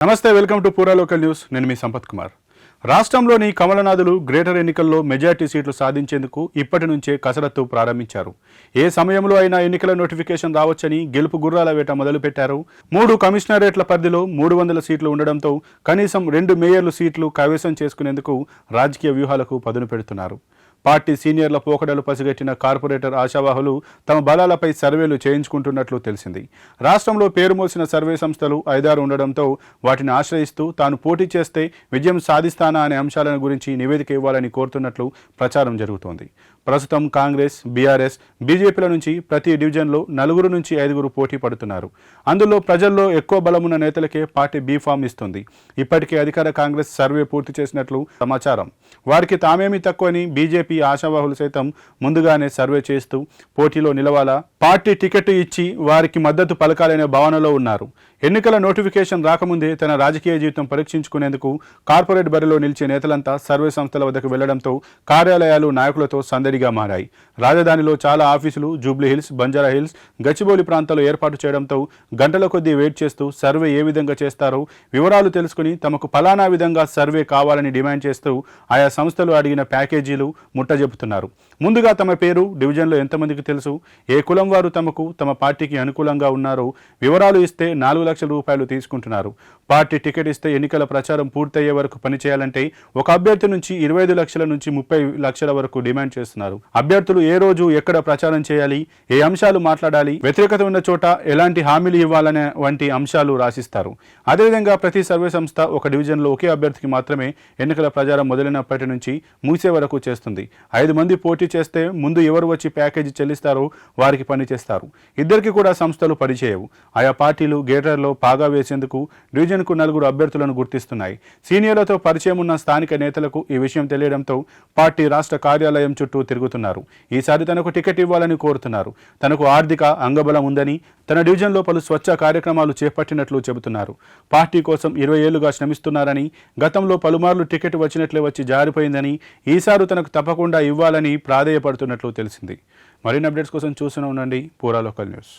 నమస్తే, welcome to పూరా local news. నేను మీ సంపత్ కుమార్. రాష్ట్రంలోని కమలనాథులు గ్రేటర్ ఎన్నికల్లో మెజార్టీ సీట్లు సాధించేందుకు ఇప్పటి నుంచే కసరత్తు ప్రారంభించారు. ఏ సమయంలో అయినా ఎన్నికల నోటిఫికేషన్ రావచ్చని గెలుపు గుర్రాల వేట మొదలుపెట్టారు. 3 కమిషనరేట్ల పరిధిలో 300 సీట్లు ఉండడంతో కనీసం 2 మేయర్లు సీట్లు కైవసం చేసుకునేందుకు రాజకీయ వ్యూహాలకు పదును పెడుతున్నారు. పార్టీ సీనియర్ల పోకడలు పసిగట్టిన కార్పొరేటర్ ఆశావాహులు తమ బలాలపై సర్వేలు చేయించుకుంటున్నట్లు తెలిసింది. రాష్ట్రంలో పేరు మోసిన సర్వే సంస్థలు 5-6 ఉండడంతో వాటిని ఆశ్రయిస్తూ తాను పోటీ చేస్తే విజయం సాధిస్తానా అనే అంశాలను గురించి నివేదిక ఇవ్వాలని కోరుతున్నట్లు ప్రచారం జరుగుతోంది. ప్రస్తుతం కాంగ్రెస్, బీఆర్ఎస్, బీజేపీల నుంచి ప్రతి డివిజన్లో 4 నుంచి 5 పోటీ పడుతున్నారు. అందులో ప్రజల్లో ఎక్కువ బలమున్న నేతలకే పార్టీ బీఫామ్ ఇస్తుంది. ఇప్పటికే అధికార కాంగ్రెస్ సర్వే పూర్తి చేసినట్లు సమాచారం. వారికి తామేమీ తక్కువని బీజేపీ ఆశావాహులు సైతం ముందుగానే సర్వే చేస్తూ పోటీలో నిలవాలా, పార్టీ టికెట్ ఇచ్చి వారికి మద్దతు పలకాలనే భావనలో ఉన్నారు. ఎన్నికల నోటిఫికేషన్ రాకముందే తన రాజకీయ జీవితం పరీక్షించుకునేందుకు కార్పొరేట్ బరిలో నిలిచే నేతలంతా సర్వే సంస్థల వద్దకు వెళ్లడంతో కార్యాలయాలు నాయకులతో సందడిగా మారాయి. రాజధానిలో చాలా ఆఫీసులు Jubilee hills, Banjara hills, Gachibowli ప్రాంతాల్లో ఏర్పాటు చేయడంతో గంటల కొద్దీ వెయిట్ చేస్తూ సర్వే ఏ విధంగా చేస్తారో వివరాలు తెలుసుకుని తమకు ఫలానా విధంగా సర్వే కావాలని డిమాండ్ చేస్తూ ఆయా సంస్థలు అడిగిన ప్యాకేజీలు ముట్టజెపుతున్నారు. ముందుగా తమ పేరు, డివిజన్లో ఎంతమందికి తెలుసు, ఏ కులం వారు తమకు తమ పార్టీకి అనుకూలంగా ఉన్నారో వివరాలు ఇస్తే 4 లక్షల రూపాయలు తీసుకుంటున్నారు. పార్టీ టికెట్ ఇస్తే ఎన్నికల ప్రచారం పూర్తయ్యే వరకు పనిచేయాలంటే ఒక అభ్యర్థి నుంచి 25 లక్షల నుంచి 30 లక్షల వరకు డిమాండ్ చేస్తున్నారు. అభ్యర్థులు ఏ రోజు ఎక్కడ ప్రచారం చేయాలి, ఏ అంశాలు మాట్లాడాలి, వ్యతిరేకత ఉన్న చోట ఎలాంటి హామీలు ఇవ్వాలనే వంటి అంశాలు రాసిస్తారు. అదేవిధంగా ప్రతి సర్వే సంస్థ ఒక డివిజన్లో ఒకే అభ్యర్థికి మాత్రమే ఎన్నికల ప్రచారం మొదలైనప్పటి నుంచి ముగిసే వరకు చేస్తుంది. 5 మంది పోటీ చేస్తే ముందు ఎవరు వచ్చి ప్యాకేజీ చెల్లిస్తారో వారికి పని చేస్తారు. ఇద్దరికి కూడా సంస్థలు పనిచేయవు. ఆయా పార్టీలు గేటర్లో పాగా వేసేందుకు డివిజన్కు 4 అభ్యర్థులను గుర్తిస్తున్నాయి. సీనియర్లతో పరిచయం ఉన్న స్థానిక నేతలకు ఈ విషయం తెలియడంతో పార్టీ రాష్ట్ర కార్యాలయం చుట్టూ తిరుగుతున్నారు. ఈసారి తనకు టికెట్ ఇవ్వాలని కోరుతున్నారు. తనకు ఆర్థిక అంగబలం ఉందని, తన డివిజన్లో పలు స్వచ్ఛ కార్యక్రమాలు చేపట్టినట్లు చెబుతున్నారు. పార్టీ కోసం 20 ఏళ్లుగా శ్రమిస్తున్నారని, గతంలో పలుమార్లు టికెట్ వచ్చినట్లే వచ్చి జారిపోయిందని, ఈసారి తనకు తప్పకుండా ఇవ్వాలని ప్రాధేయపడుతున్నట్లు తెలిసింది. మరిన్ని అప్డేట్స్ కోసం చూస్తూనే ఉండండి పూరా లోకల్ న్యూస్.